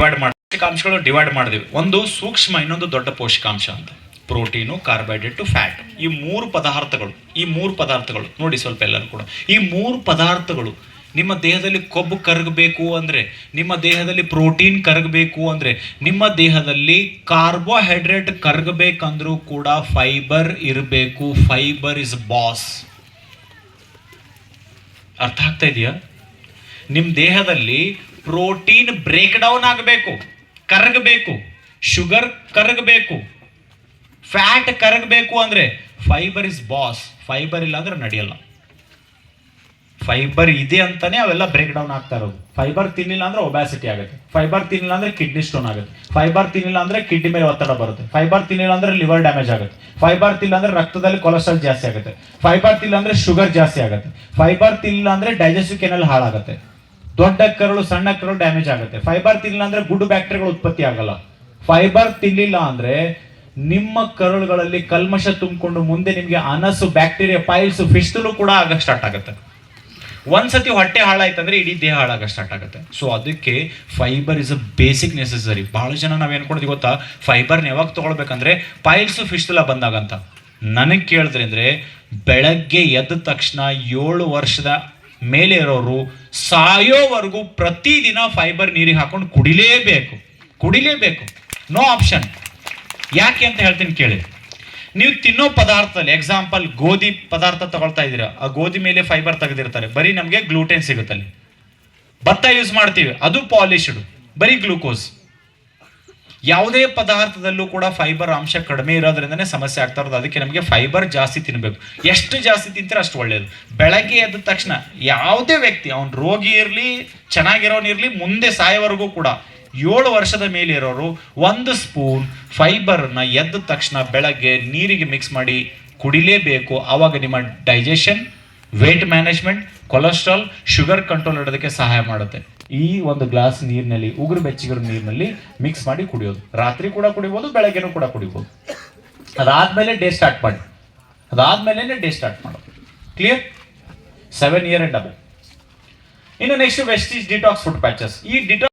ಪೋಷಕಾಂಶಗಳು ಡಿವೈಡ್ ಮಾಡಿದ್ವಿ. ಒಂದು ಸೂಕ್ಷ್ಮ, ಇನ್ನೊಂದು ದೊಡ್ಡ ಪೋಷಕಾಂಶ ಅಂತ. Protein, carbohydrate, fat. ಈ ಮೂರು ಪದಾರ್ಥಗಳು ನೋಡಿ ಸ್ವಲ್ಪ ಎಲ್ಲರೂ ಕೂಡ. ಈ ಮೂರು ಪದಾರ್ಥಗಳು ನಿಮ್ಮ ದೇಹದಲ್ಲಿ ಕೊಬ್ಬು ಕರಗಬೇಕು ಅಂದರೆ, ನಿಮ್ಮ ದೇಹದಲ್ಲಿ ಪ್ರೋಟೀನ್ ಕರಗಬೇಕು ಅಂದರೆ, ನಿಮ್ಮ ದೇಹದಲ್ಲಿ ಕಾರ್ಬೋಹೈಡ್ರೇಟ್ ಕರಗಬೇಕಂದ್ರೂ ಕೂಡ ಫೈಬರ್ ಇರಬೇಕು. Fibre is boss. ಅರ್ಥ ಆಗ್ತಾ ಇದೆಯಾ? ನಿಮ್ಮ ದೇಹದಲ್ಲಿ ಪ್ರೋಟೀನ್ ಬ್ರೇಕ್ ಡೌನ್ ಆಗಬೇಕು, ಕರಗಬೇಕು. ಶುಗರ್ ಕರಗಬೇಕು, ಫ್ಯಾಟ್ ಕರಗಬೇಕು ಅಂದರೆ ಫೈಬರ್ ಇಸ್ ಬಾಸ್. ಫೈಬರ್ ಇಲ್ಲ ಅಂದ್ರೆ ನಡೆಯಲ್ಲ. ಫೈಬರ್ ಇದೆ ಅಂತಾನೆ ಅವೆಲ್ಲ ಬ್ರೇಕ್ ಡೌನ್ ಆಗ್ತಾ ಇರೋದು. ಫೈಬರ್ ತಿನ್ನಿಲ್ಲ ಅಂದ್ರೆ ಒಬ್ಯಾಸಿಟಿ ಆಗುತ್ತೆ. ಫೈಬರ್ ತಿನ್ನಿಲ್ಲ ಅಂದ್ರೆ ಕಿಡ್ನಿ ಸ್ಟೋನ್ ಆಗುತ್ತೆ. ಫೈಬರ್ ತಿನ್ನಿಲ್ಲ ಅಂದ್ರೆ ಕಿಡ್ನಿ ಮೇಲೆ ಒತ್ತಡ ಬರುತ್ತೆ. ಫೈಬರ್ ತಿನ್ನಿಲ್ಲ ಅಂದ್ರೆ ಲಿವರ್ ಡ್ಯಾಮೇಜ್ ಆಗುತ್ತೆ. ಫೈಬರ್ ತಿನ್ನಿಲ್ಲ ಅಂದ್ರೆ ರಕ್ತದಲ್ಲಿ ಕೊಲೆಸ್ಟ್ರಾಲ್ ಜಾಸ್ತಿ ಆಗುತ್ತೆ. ಫೈಬರ್ ತಿನ್ನಿಲ್ಲ ಅಂದ್ರೆ ಶುಗರ್ ಜಾಸ್ತಿ ಆಗುತ್ತೆ. ಫೈಬರ್ ತಿನ್ನಿಲ್ಲ ಅಂದ್ರೆ ಡೈಜೆಸ್ಟಿವ್ ಕೆನಲ್ ಹಾಳಾಗುತ್ತೆ. ದೊಡ್ಡ ಕರಳು, ಸಣ್ಣ ಕರಳು ಡ್ಯಾಮೇಜ್ ಆಗುತ್ತೆ. ಫೈಬರ್ ತಿನ್ನಿಲ್ಲ ಅಂದ್ರೆ ಗುಡ್ ಬ್ಯಾಕ್ಟೀರಿಯಾಗಳು ಉತ್ಪತ್ತಿ ಆಗಲ್ಲ. ಫೈಬರ್ ತಿನ್ನಿಲ್ಲ ಅಂದ್ರೆ ನಿಮ್ಮ ಕರುಳುಗಳಲ್ಲಿ ಕಲ್ಮಶ ತುಂಬಿಕೊಂಡು ಮುಂದೆ ನಿಮಗೆ ಅನಸು, ಬ್ಯಾಕ್ಟೀರಿಯಾ, ಪೈಲ್ಸ್, ಫಿಸ್ಟುಲು ಕೂಡ ಆಗಕ್ಕೆ ಸ್ಟಾರ್ಟ್ ಆಗುತ್ತೆ. ಒಂದ್ಸತಿ ಹೊಟ್ಟೆ ಹಾಳಾಯ್ತಂದ್ರೆ ಇಡೀ ದೇಹ ಹಾಳಾಗ ಸ್ಟಾರ್ಟ್ ಆಗುತ್ತೆ. ಸೊ ಅದಕ್ಕೆ fibre is a basic necessary. ಬಹಳ ಜನ ನಾವೇನು ಕೊಡ್ತೀವಿ ಗೊತ್ತಾ, ಫೈಬರ್ನ ಯಾವಾಗ ತಗೊಳ್ಬೇಕಂದ್ರೆ ಪೈಲ್ಸು, ಫಿಸ್ಟುಲ ಬಂದಾಗಂತ. ನನಗೆ ಕೇಳಿದ್ರೆ ಅಂದರೆ ಬೆಳಗ್ಗೆ ಎದ್ದ ತಕ್ಷಣ 7 ವರ್ಷದ ಮೇಲೆ ಇರೋರು ಸಾಯೋವರೆಗೂ ಪ್ರತಿದಿನ ಫೈಬರ್ ನೀರಿಗೆ ಹಾಕೊಂಡು ಕುಡಿಲೇಬೇಕು. No option. ಯಾಕೆ ಅಂತ ಹೇಳ್ತೀನಿ ಕೇಳಿ. ನೀವು ತಿನ್ನೋ ಪದಾರ್ಥದಲ್ಲಿ ಎಕ್ಸಾಂಪಲ್ ಗೋಧಿ ಪದಾರ್ಥ ತಗೊಳ್ತಾ ಇದ್ದೀರಾ, ಆ ಗೋಧಿ ಮೇಲೆ ಫೈಬರ್ ತೆಗೆದಿರ್ತಾರೆ, ಬರೀ ನಮಗೆ ಗ್ಲೂಟೆನ್ ಸಿಗುತ್ತಲ್ಲಿ. ಭತ್ತ ಯೂಸ್ ಮಾಡ್ತೀವಿ, ಅದು ಪಾಲಿಶ್ಡ್, ಬರೀ ಗ್ಲೂಕೋಸ್. ಯಾವುದೇ ಪದಾರ್ಥದಲ್ಲೂ ಕೂಡ ಫೈಬರ್ ಅಂಶ ಕಡಿಮೆ ಇರೋದ್ರಿಂದನೇ ಸಮಸ್ಯೆ ಆಗ್ತಾ ಇರೋದು. ಅದಕ್ಕೆ ನಮಗೆ ಫೈಬರ್ ಜಾಸ್ತಿ ತಿನ್ನಬೇಕು. ಎಷ್ಟು ಜಾಸ್ತಿ ತಿಂತೀರ ಅಷ್ಟು ಒಳ್ಳೆಯದು. ಬೆಳಗ್ಗೆ ಎದ್ದ ತಕ್ಷಣ ಯಾವುದೇ ವ್ಯಕ್ತಿ, ಅವನು ರೋಗಿ ಇರಲಿ, ಚೆನ್ನಾಗಿರೋನಿರಲಿ, ಮುಂದೆ ಸಾಯೋವರೆಗೂ ಕೂಡ 7 ವರ್ಷದ ಮೇಲೆ ಇರೋರು 1 ಸ್ಪೂನ್ ಫೈಬರ್ನ ಎದ್ದ ತಕ್ಷಣ ಬೆಳಗ್ಗೆ ನೀರಿಗೆ ಮಿಕ್ಸ್ ಮಾಡಿ ಕುಡಿಲೇಬೇಕು. ಆವಾಗ ನಿಮ್ಮ digestion, weight management, cholesterol, sugar control ಇಡೋದಕ್ಕೆ ಸಹಾಯ ಮಾಡುತ್ತೆ. ಈ ಒಂದು ಗ್ಲಾಸ್ ನೀರಿನಲ್ಲಿ, ಉಗುರು ಬೆಚ್ಚಗಿರೋ ನೀರಿನಲ್ಲಿ ಮಿಕ್ಸ್ ಮಾಡಿ ಕುಡಿಯೋದು. ರಾತ್ರಿ ಕೂಡ ಕುಡಿಬೋದು, ಬೆಳಗ್ಗೆನೂ ಕೂಡ ಕುಡಿಬೋದು. ಅದಾದ್ಮೇಲೆ ಡೇ ಸ್ಟಾರ್ಟ್ ಮಾಡೋದು. ಕ್ಲಿಯರ್? 7 years and above. ಇನ್ನು next Vestige detox food patches. ಈ ಡಿಟಾಕ್ಸ್